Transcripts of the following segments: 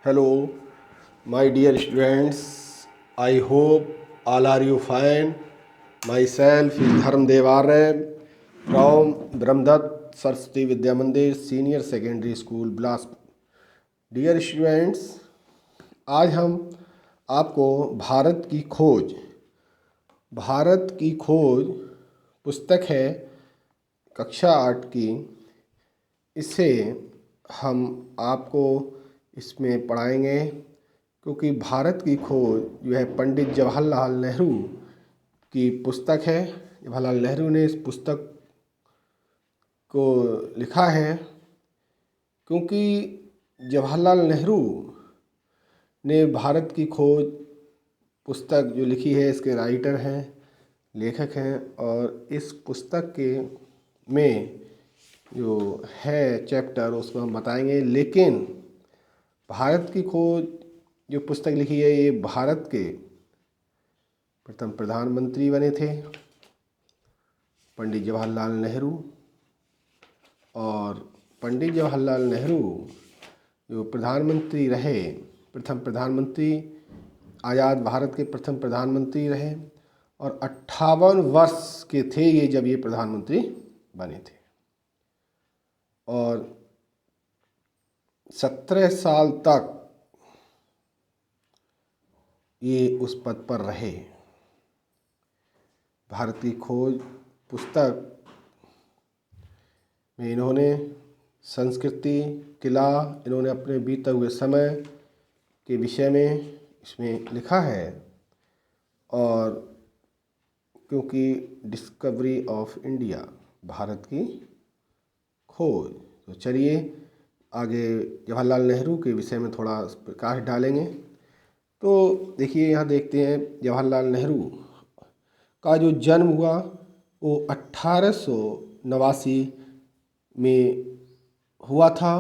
Hello, my dear students. I hope all are you fine. Myself is Dharmdev Arya from Brahmdatt Saraswati Vidya Mandir Senior Secondary School, Bilaspur. Dear students, आज हम आपको भारत की खोज पुस्तक है कक्षा 8 की। इससे हम आपको इसमें पढ़ाएंगे, क्योंकि भारत की खोज जो है पंडित जवाहरलाल नेहरू की पुस्तक है। जवाहरलाल नेहरू ने इस पुस्तक को लिखा है, क्योंकि जवाहरलाल नेहरू ने भारत की खोज पुस्तक जो लिखी है, इसके राइटर हैं, लेखक हैं। और इस पुस्तक के में जो है चैप्टर उसको हम बताएंगे। लेकिन भारत की खोज जो पुस्तक लिखी है, ये भारत के प्रथम प्रधानमंत्री बने थे पंडित जवाहरलाल नेहरू। और पंडित जवाहरलाल नेहरू जो प्रधानमंत्री रहे, प्रथम प्रधानमंत्री, आज़ाद भारत के प्रथम प्रधानमंत्री रहे। और 58 वर्ष के थे ये जब ये प्रधानमंत्री बने थे, और 17 साल तक ये उस पद पर रहे। भारत की खोज पुस्तक में इन्होंने संस्कृति, किला, इन्होंने अपने बीते हुए समय के विषय में इसमें लिखा है। और क्योंकि डिस्कवरी ऑफ इंडिया, भारत की खोज, तो चलिए आगे जवाहरलाल नेहरू के विषय में थोड़ा प्रकाश डालेंगे। तो देखिए, यहाँ देखते हैं जवाहरलाल नेहरू का जो जन्म हुआ वो 1889 में हुआ था,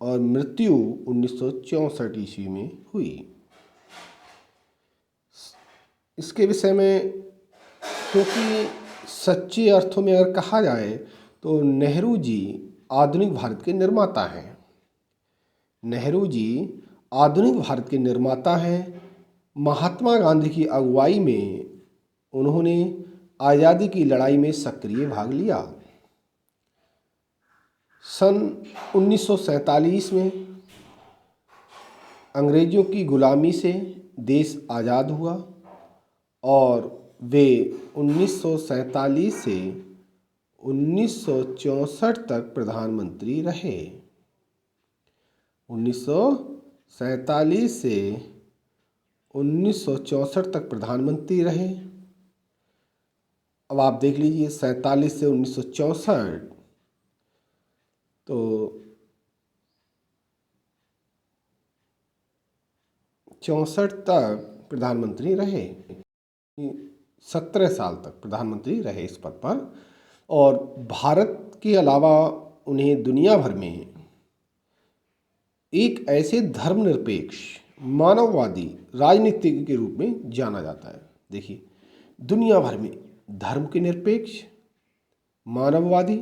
और मृत्यु 1964 ईस्वी में हुई। इसके विषय में, क्योंकि सच्चे अर्थों में अगर कहा जाए तो नेहरू जी आधुनिक भारत के निर्माता हैं। नेहरू जी आधुनिक भारत के निर्माता हैं। महात्मा गांधी की अगुवाई में उन्होंने आज़ादी की लड़ाई में सक्रिय भाग लिया। सन 1947 में अंग्रेज़ों की गुलामी से देश आज़ाद हुआ, और वे 1947 से 1964 तक प्रधानमंत्री रहे। 1947 से 1964 तक प्रधानमंत्री रहे। अब आप देख लीजिए, 47 से 1964, तो 64 तक प्रधानमंत्री रहे। 17 साल तक प्रधानमंत्री रहे इस पद पर। और भारत के अलावा उन्हें दुनिया भर में एक ऐसे धर्मनिरपेक्ष, मानववादी राजनीतिज्ञ के रूप में जाना जाता है। देखिए, दुनिया भर में धर्म के निरपेक्ष, मानववादी,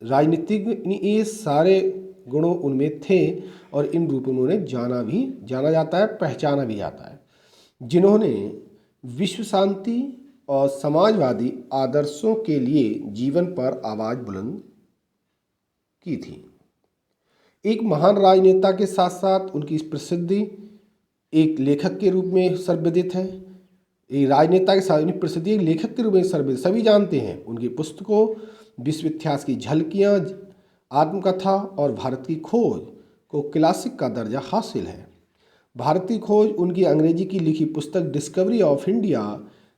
राजनीतिज्ञ, ये सारे गुणों उनमें थे, और इन रूपों में उन्हें जाना जाता है, पहचाना भी जाता है, जिन्होंने विश्व शांति और समाजवादी आदर्शों के लिए जीवन पर आवाज़ बुलंद की थी। एक महान राजनेता के साथ साथ उनकी प्रसिद्धि एक लेखक के रूप में सर्वविदित है। एक राजनेता के साथ उनकी प्रसिद्धि एक लेखक के रूप में सर्वविदित, सभी जानते हैं। उनकी पुस्तकों विश्व इतिहास की झलकियाँ, आत्मकथा और भारत की खोज को क्लासिक का दर्जा हासिल है। भारत की खोज उनकी अंग्रेजी की लिखी पुस्तक डिस्कवरी ऑफ इंडिया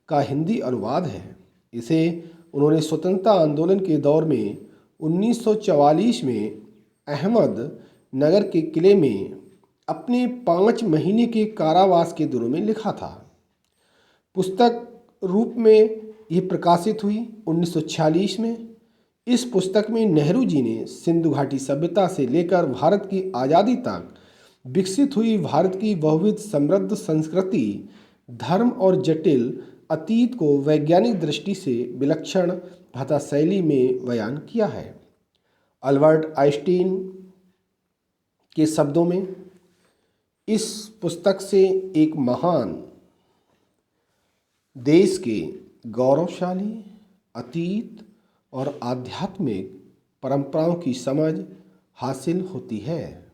का हिंदी अनुवाद है। इसे उन्होंने स्वतंत्रता आंदोलन के दौर में 1944 में अहमद नगर के किले में अपने 5 महीने के कारावास के दिनों में लिखा था। पुस्तक रूप में ये प्रकाशित हुई 1946 में। इस पुस्तक में नेहरू जी ने सिंधु घाटी सभ्यता से लेकर भारत की आज़ादी तक विकसित हुई भारत की बहुविध समृद्ध संस्कृति, धर्म और जटिल अतीत को वैज्ञानिक दृष्टि से विलक्षण भाषा शैली में बयान किया है। अल्बर्ट आइंस्टीन के शब्दों में, इस पुस्तक से एक महान देश के गौरवशाली अतीत और आध्यात्मिक परंपराओं की समझ हासिल होती है।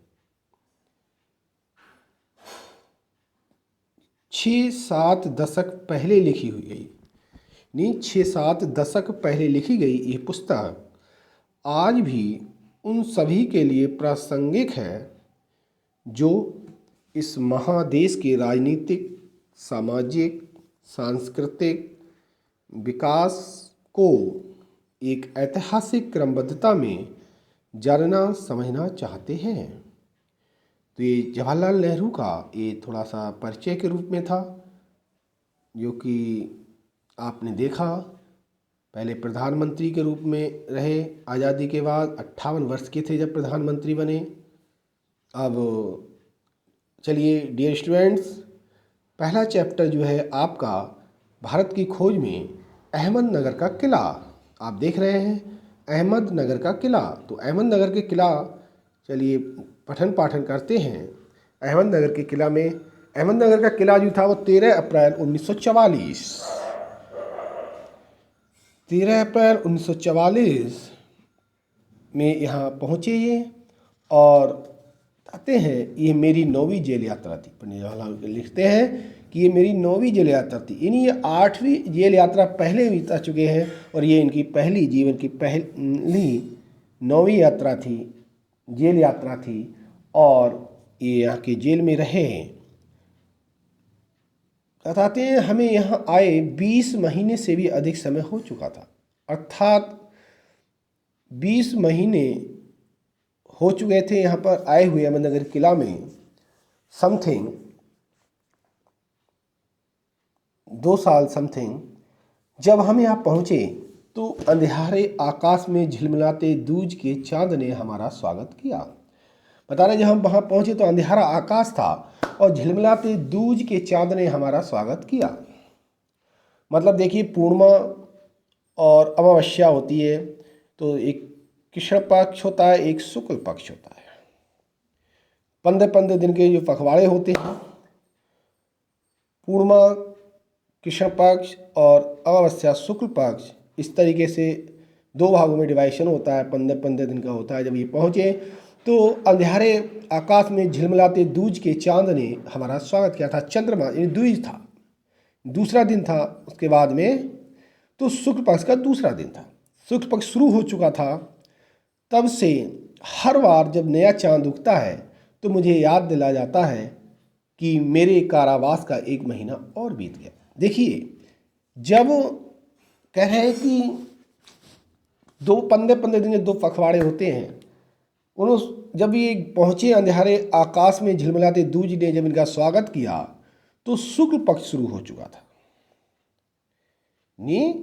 6-7 दशक पहले लिखी हुई गई, नहीं 6-7 दशक पहले लिखी गई ये पुस्तक आज भी उन सभी के लिए प्रासंगिक है जो इस महादेश के राजनीतिक, सामाजिक, सांस्कृतिक विकास को एक ऐतिहासिक क्रमबद्धता में जानना समझना चाहते हैं। तो ये जवाहरलाल नेहरू का ये थोड़ा सा परिचय के रूप में था, जो कि आपने देखा पहले प्रधानमंत्री के रूप में रहे आज़ादी के बाद, 58 वर्ष के थे जब प्रधानमंत्री बने। अब चलिए डियर स्टूडेंट्स, पहला चैप्टर जो है आपका भारत की खोज में अहमदनगर का किला, आप देख रहे हैं अहमदनगर का किला। तो अहमदनगर के किला, चलिए पठन पाठन करते हैं। अहमदनगर के किला में, अहमदनगर का किला जो था वो 13 अप्रैल 1944 में यहाँ पहुँचे ये, और कहते हैं ये मेरी 9वीं जेल यात्रा थी। पंडित जवाहरलाल लिखते हैं कि ये मेरी 9वीं जेल यात्रा थी, यानी ये 8वीं जेल यात्रा पहले भी बता चुके हैं, और ये इनकी पहली जीवन की पहली 9वीं यात्रा थी, जेल यात्रा थी, और ये यहाँ के जेल में रहे हैं। बताते हैं हमें यहाँ आए 20 महीने से भी अधिक समय हो चुका था, अर्थात 20 महीने हो चुके थे यहाँ पर आए हुए अहमदनगर किला में। समथिंग 2 साल समथिंग। जब हम यहाँ पहुँचे तो अंधियारे आकाश में झिलमिलाते दूज के चांद ने हमारा स्वागत किया। बता रहे जब हम वहाँ पहुँचे तो अंधियारा आकाश था और झिलमिलाते दूज के चांद ने हमारा स्वागत किया। मतलब देखिए, पूर्णिमा और अमावस्या होती है, तो एक कृष्ण पक्ष होता है, एक शुक्ल पक्ष होता है। 15 दिन के जो पखवाड़े होते हैं, पूर्णिमा कृष्ण पक्ष और अमावस्या शुक्ल पक्ष, इस तरीके से 2 भागों में डिवाइशन होता है, 15 दिन का होता है। जब ये पहुँचे तो अंधियारे आकाश में झिलमिलाते दूज के चांद ने हमारा स्वागत किया था। चंद्रमा यानी दूज था, दूसरा दिन था उसके बाद में, तो शुक्ल पक्ष का दूसरा दिन था। शुक्ल पक्ष शुरू हो चुका था। तब से हर बार जब नया चांद उगता है तो मुझे याद दिला जाता है कि मेरे कारावास का 1 महीना और बीत गया। देखिए, जब कह रहे हैं कि 15 दिन के 2 पखवाड़े होते हैं, उन्होंने जब ये पहुँचे अंधियारे आकाश में झिलमिलाते दूज ने जब इनका स्वागत किया तो शुक्ल पक्ष शुरू हो चुका था। नहीं,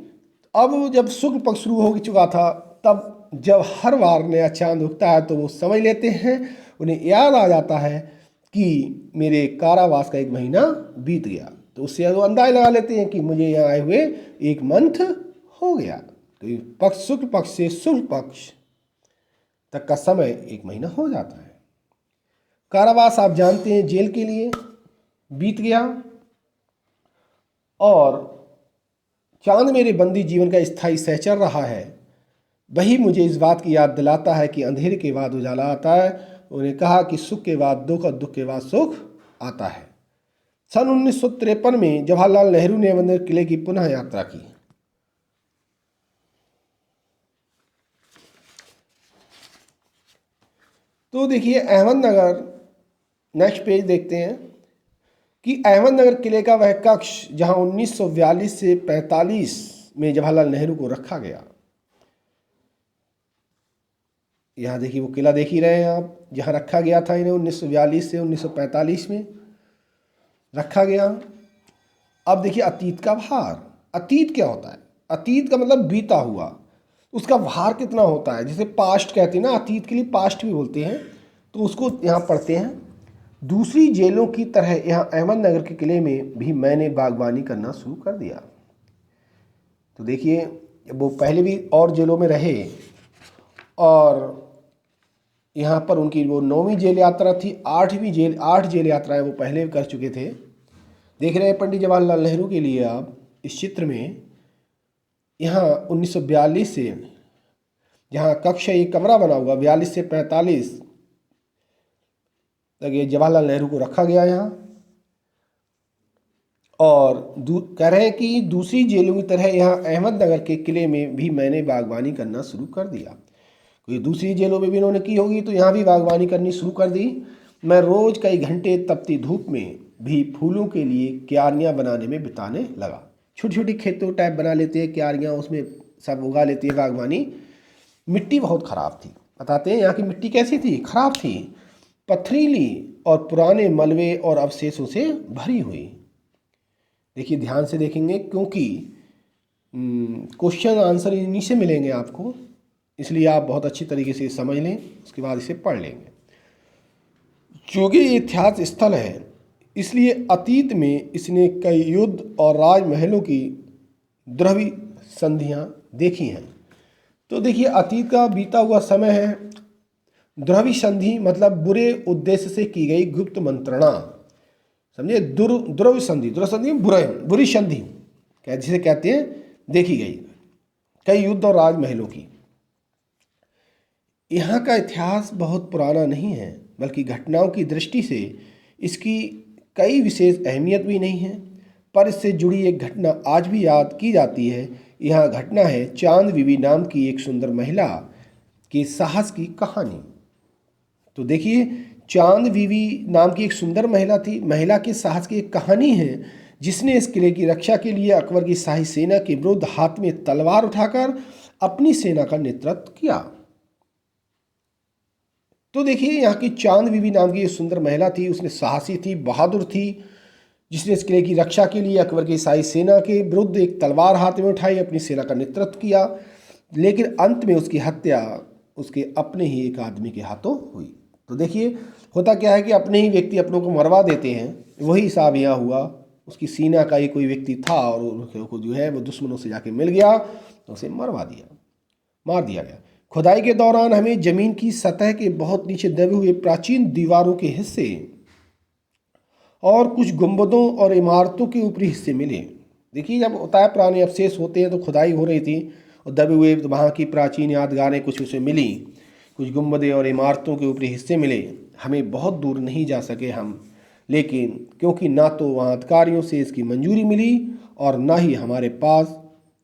अब जब शुक्ल पक्ष शुरू हो चुका था, तब जब हर बार नया चांद उगता है तो वो समझ लेते हैं, उन्हें याद आ जाता है कि मेरे कारावास का 1 महीना बीत गया। तो उससे वो अंदाज़ा लगा लेते हैं कि मुझे यहाँ आए हुए 1 मंथ हो गया। तो ये पक्ष, शुक्ल पक्ष से शुक्ल पक्ष तक का समय 1 महीना हो जाता है। कारावास आप जानते हैं जेल के लिए बीत गया, और चांद मेरे बंदी जीवन का स्थायी सहचर रहा है। वही मुझे इस बात की याद दिलाता है कि अंधेरे के बाद उजाला आता है। उन्हें कहा कि सुख के बाद दुख और दुख के बाद सुख आता है। सन 1953 में जवाहरलाल नेहरू ने अहमदनगर किले की पुनः यात्रा की। तो देखिए अहमदनगर, नेक्स्ट पेज देखते हैं कि अहमदनगर किले का वह कक्ष जहां 1942 से 45 में जवाहरलाल नेहरू को रखा गया। यहाँ देखिए वो किला देख ही रहे हैं आप, जहाँ रखा गया था इन्हें 1942 से 1945 में रखा गया। अब देखिए अतीत का भार। अतीत क्या होता है? अतीत का मतलब बीता हुआ, उसका भार कितना होता है। जैसे पास्ट कहते हैं ना, अतीत के लिए पास्ट भी बोलते हैं, तो उसको यहाँ पढ़ते हैं। दूसरी जेलों की तरह यहाँ अहमदनगर के किले में भी मैंने बागवानी करना शुरू कर दिया। तो देखिए वो पहले भी और जेलों में रहे, और यहाँ पर उनकी वो 9वीं जेल यात्रा थी। 8 जेल यात्राएं वो पहले कर चुके थे। देख रहे हैं पंडित जवाहरलाल नेहरू के लिए आप इस चित्र में, यहाँ 1942 से जहाँ कक्षा एक कमरा बना हुआ 42 से 45 तक ये जवाहरलाल नेहरू को रखा गया यहाँ। और कह रहे हैं कि दूसरी जेलों की तरह यहाँ अहमदनगर के किले में भी मैंने बागवानी करना शुरू कर दिया। कोई दूसरी जेलों में भी इन्होंने की होगी तो यहाँ भी बागवानी करनी शुरू कर दी। मैं रोज़ कई घंटे तपती धूप में भी फूलों के लिए क्यारियाँ बनाने में बिताने लगा। छोटी छोटी खेतों टाइप बना लेते हैं क्यारियाँ, उसमें सब उगा लेती है बागवानी। मिट्टी बहुत ख़राब थी। बताते हैं यहाँ की मिट्टी कैसी थी, ख़राब थी, पथरीली और पुराने मलबे और अवशेषों से भरी हुई। देखिए ध्यान से देखेंगे क्योंकि क्वेश्चन आंसर इन्हीं से मिलेंगे आपको, इसलिए आप बहुत अच्छी तरीके से समझ लें, उसके बाद इसे पढ़ लेंगे। चूँकि ये इतिहास स्थल है इसलिए अतीत में इसने कई युद्ध और राजमहलों की द्रव्य संधियाँ देखी हैं। तो देखिए अतीत का बीता हुआ समय है। द्रव्य संधि मतलब बुरे उद्देश्य से की गई गुप्त मंत्रणा, समझे। द्रव्य संधि बुरी संधि जिसे कहते हैं देखी गई कई युद्ध और राजमहलों की। यहाँ का इतिहास बहुत पुराना नहीं है बल्कि घटनाओं की दृष्टि से इसकी कई विशेष अहमियत भी नहीं है, पर इससे जुड़ी एक घटना आज भी याद की जाती है। यह घटना है चांद बीबी नाम की एक सुंदर महिला के साहस की कहानी। तो देखिए चांद बीबी नाम की एक सुंदर महिला थी, महिला के साहस की एक कहानी है जिसने इस किले की रक्षा के लिए अकबर की शाही सेना के विरुद्ध हाथ में तलवार उठाकर अपनी सेना का नेतृत्व किया। तो देखिए यहाँ की चांद बीबी नाम की एक सुंदर महिला थी, उसने साहसी थी, बहादुर थी, जिसने इस किले की रक्षा के लिए अकबर की शाही सेना के विरुद्ध एक तलवार हाथ में उठाई, अपनी सेना का नेतृत्व किया। लेकिन अंत में उसकी हत्या उसके अपने ही एक आदमी के हाथों हुई। तो देखिए होता क्या है कि अपने ही व्यक्ति अपनों को मरवा देते हैं, वही हिसाब यहाँ हुआ। उसकी सेना का ही कोई व्यक्ति था और उसको जो है वो दुश्मनों से जाके मिल गया तो उसे मार दिया गया। खुदाई के दौरान हमें जमीन की सतह के बहुत नीचे दबे हुए प्राचीन दीवारों के हिस्से और कुछ गुंबदों और इमारतों के ऊपरी हिस्से मिले। देखिए जब होता है पुराने अवशेष होते हैं तो खुदाई हो रही थी और दबे हुए वहाँ की प्राचीन यादगारें कुछ उसे मिली, कुछ गुंबदें और इमारतों के ऊपरी हिस्से मिले। हमें बहुत दूर नहीं जा सके हम, लेकिन क्योंकि ना तो वहाँ अधिकारियों से इसकी मंजूरी मिली और ना ही हमारे पास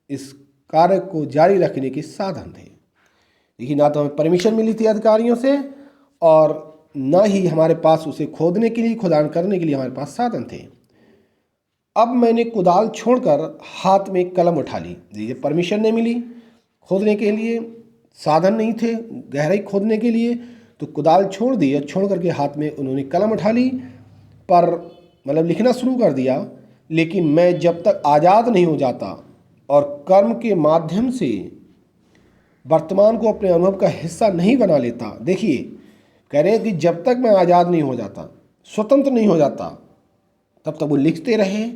इस कार्य को जारी रखने के साधन थे। देखिए ना तो हमें परमिशन मिली थी अधिकारियों से और ना ही हमारे पास उसे खोदने के लिए, खुदान करने के लिए हमारे पास साधन थे। अब मैंने कुदाल छोड़कर हाथ में कलम उठा ली। देखिए परमिशन नहीं मिली खोदने के लिए, साधन नहीं थे गहराई खोदने के लिए, तो कुदाल छोड़ दी और छोड़ करके हाथ में उन्होंने कलम उठा ली, पर मतलब लिखना शुरू कर दिया। लेकिन मैं जब तक आज़ाद नहीं हो जाता और कर्म के माध्यम से वर्तमान को अपने अनुभव का हिस्सा नहीं बना लेता, देखिए कह रहे हैं कि जब तक मैं आज़ाद नहीं हो जाता, स्वतंत्र नहीं हो जाता, तब तक वो लिखते रहे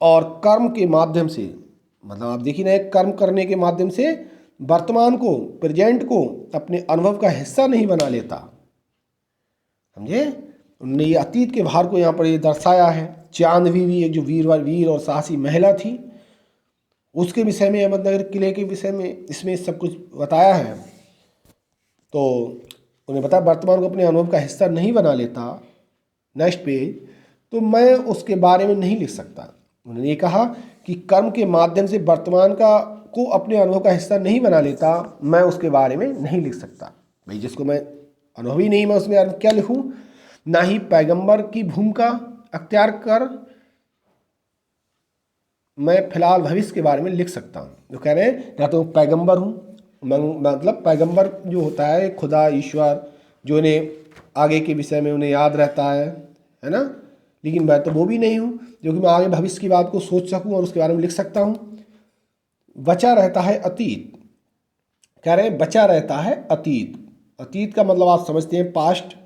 और कर्म के माध्यम से, मतलब आप देखिए ना, कर्म करने के माध्यम से वर्तमान को, प्रेजेंट को अपने अनुभव का हिस्सा नहीं बना लेता। समझे, उन्होंने ये अतीत के भार को यहाँ पर ये दर्शाया है। चांद बीवी एक जो वीर और साहसी महिला थी, उसके विषय में, अहमदनगर किले के विषय में इसमें सब कुछ बताया है। तो उन्हें बताया वर्तमान को अपने अनुभव का हिस्सा नहीं बना लेता। नेक्स्ट पेज, तो मैं उसके बारे में नहीं लिख सकता। उन्होंने ये कहा कि कर्म के माध्यम से वर्तमान को अपने अनुभव का हिस्सा नहीं बना लेता, मैं उसके बारे में नहीं लिख सकता। भाई जिसको मैं अनुभव ही नहीं, मैं उसमें क्या लिखूं। ना ही पैगंबर की भूमिका अख्तियार कर मैं फिलहाल भविष्य के बारे में लिख सकता हूँ। जो कह रहे हैं ना तो पैगंबर हूँ, मतलब पैगंबर जो होता है खुदा ईश्वर, जो इन्हें आगे के विषय में उन्हें याद रहता है ना, लेकिन मैं तो वो भी नहीं हूँ जो कि मैं आगे भविष्य की बात को सोच सकूँ और उसके बारे में लिख सकता हूँ। बचा रहता है अतीत, कह रहे हैं बचा रहता है अतीत। अतीत का मतलब आप समझते हैं पास्ट,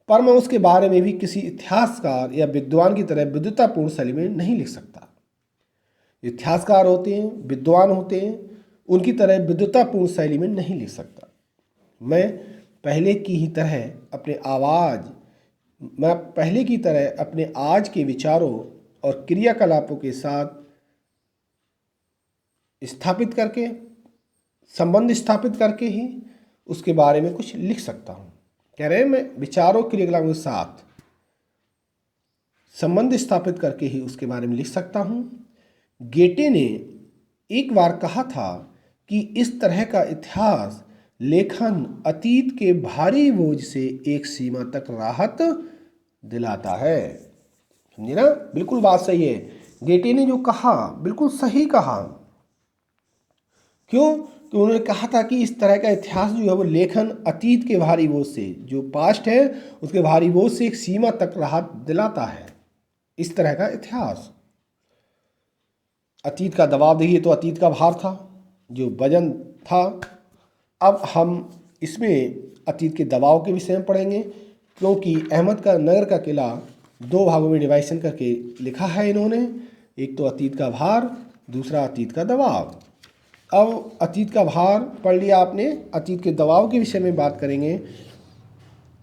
पर मैं उसके बारे में भी किसी इतिहासकार या विद्वान की तरह विद्वतापूर्ण शैली में नहीं लिख सकता। इतिहासकार होते हैं, विद्वान होते हैं, उनकी तरह विद्वतापूर्ण शैली में नहीं लिख सकता। मैं पहले की ही तरह अपने आज के विचारों और क्रियाकलापों के साथ संबंध स्थापित करके ही उसके बारे में कुछ लिख सकता हूँ। कह रहे हैं मैं विचारों क्रियाकलापों के साथ संबंध स्थापित करके ही उसके बारे में लिख सकता हूँ। गेटे ने एक बार कहा था कि इस तरह का इतिहास लेखन अतीत के भारी बोझ से एक सीमा तक राहत दिलाता है। समझे ना, बिल्कुल बात सही है। गेटे ने जो कहा बिल्कुल सही कहा। क्यों? तो उन्होंने कहा था कि इस तरह का इतिहास जो है वो लेखन अतीत के भारी बोझ से, जो पास्ट है उसके भारी बोझ से एक सीमा तक राहत दिलाता है। इस तरह का इतिहास, अतीत का दबाव देखिए, तो अतीत का भार था, जो वजन था। अब हम इसमें अतीत के दबाव के विषय में पढ़ेंगे, क्योंकि अहमद का नगर का किला 2 भागों में डिवाइशन करके लिखा है इन्होंने। एक तो अतीत का भार, दूसरा अतीत का दबाव। अब अतीत का भार पढ़ लिया आपने, अतीत के दबाव के विषय में बात करेंगे।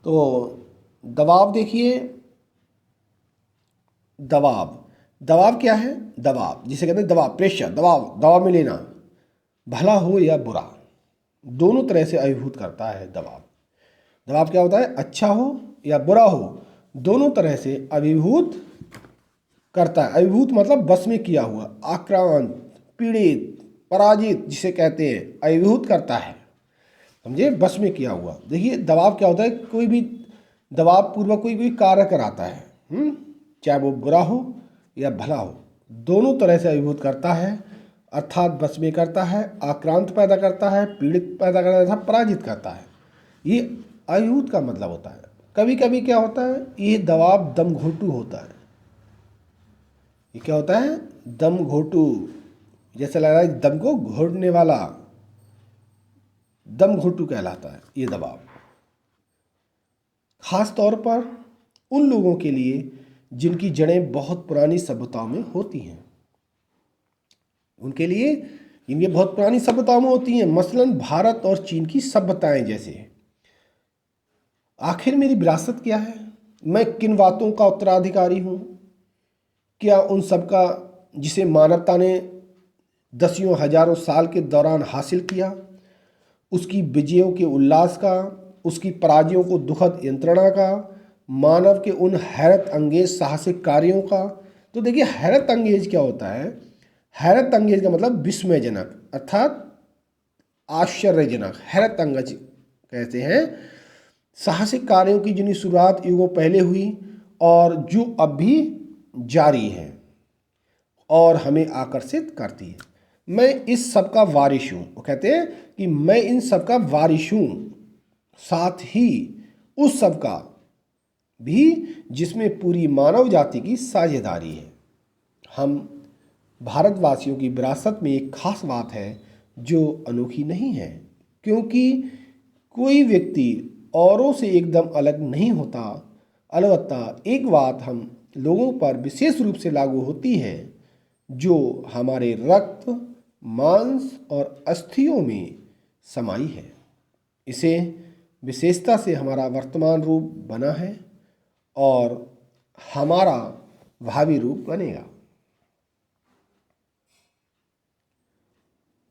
तो दबाव देखिए, दबाव क्या है? दबाव जिसे कहते हैं दबाव, प्रेशर, दबाव में लेना, भला हो या बुरा, दोनों तरह से अभिभूत करता है दबाव क्या होता है? अच्छा हो या बुरा हो, दोनों तरह से अभिभूत करता है। अभिभूत मतलब बस में किया हुआ, आक्रांत, पीड़ित, पराजित जिसे कहते हैं, अभिभूत करता है। समझे, बस में किया हुआ। देखिए दबाव क्या होता है? कोई भी दबाव पूर्वक कोई भी कार्य कराता है, चाहे वो बुरा हो या भला हो, दोनों तरह से अभिभूत करता है। अर्थात बस में करता है, आक्रांत पैदा करता है, पीड़ित पैदा करता है, पराजित करता है। ये अभिभूत का मतलब होता है। कभी कभी क्या होता है, ये दबाव दमघोटू होता है। ये क्या होता है? दमघोटू, जैसे लग रहा है दम को घोटने वाला, दमघोटू कहलाता है ये दबाव। खास तौर पर उन लोगों के लिए जिनकी जड़ें बहुत पुरानी सभ्यताओं में होती हैं, उनके लिए इनके बहुत पुरानी सभ्यताओं में होती हैं, मसलन भारत और चीन की सभ्यताएं जैसे। आखिर मेरी विरासत क्या है? मैं किन बातों का उत्तराधिकारी हूँ? क्या उन सब का जिसे मानवता ने दसियों हजारों साल के दौरान हासिल किया, उसकी विजयों के उल्लास का, उसकी पराजयों को दुखद यंत्रणा का, मानव के उन हैरत अंगेज साहसिक कार्यों का। तो देखिए हैरत अंगेज क्या होता है? हैरत अंगेज का मतलब विस्मयजनक, अर्थात आश्चर्यजनक, हैरत अंगेज कहते हैं साहसिक कार्यों की जिनकी शुरुआत युगों पहले हुई और जो अब भी जारी है और हमें आकर्षित करती है। मैं इस सब का वारिश हूँ। वो कहते हैं कि मैं इन सब का वारिश हूँ, साथ ही उस सब का भी जिसमें पूरी मानव जाति की साझेदारी है। हम भारतवासियों की विरासत में एक खास बात है जो अनोखी नहीं है, क्योंकि कोई व्यक्ति औरों से एकदम अलग नहीं होता। अलबत्ता एक बात हम लोगों पर विशेष रूप से लागू होती है, जो हमारे रक्त, मांस और अस्थियों में समाई है। इसे विशेषता से हमारा वर्तमान रूप बना है और हमारा भावी रूप बनेगा।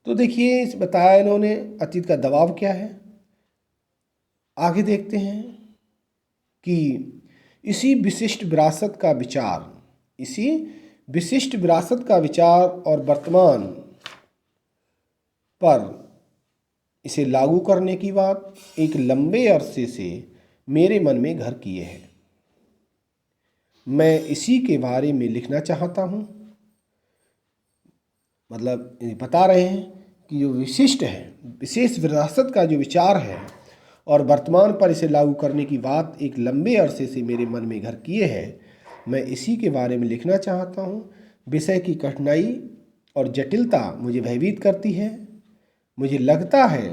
तो देखिए इस बताया इन्होंने अतीत का दबाव क्या है। आगे देखते हैं कि इसी विशिष्ट विरासत का विचार और वर्तमान पर इसे लागू करने की बात एक लंबे अरसे से मेरे मन में घर किए है। मैं इसी के बारे में लिखना चाहता हूँ। मतलब बता रहे हैं कि जो विशेष विरासत का जो विचार है और वर्तमान पर इसे लागू करने की बात एक लंबे अरसे से मेरे मन में घर किए है। मैं इसी के बारे में लिखना चाहता हूँ। विषय की कठिनाई और जटिलता मुझे भयभीत करती है। मुझे लगता है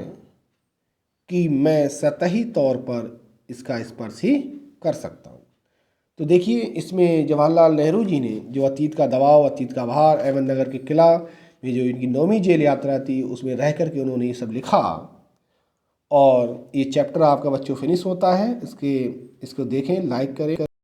कि मैं सतही तौर पर इसका स्पर्श ही कर सकता हूँ। तो देखिए इसमें जवाहरलाल नेहरू जी ने जो अतीत का दबाव, अतीत का भार, अहमदनगर के किला में जो इनकी 9वीं जेल यात्रा थी उसमें रह कर के उन्होंने ये सब लिखा और ये चैप्टर आपका बच्चों फिनिश होता है। इसको देखें, लाइक करें।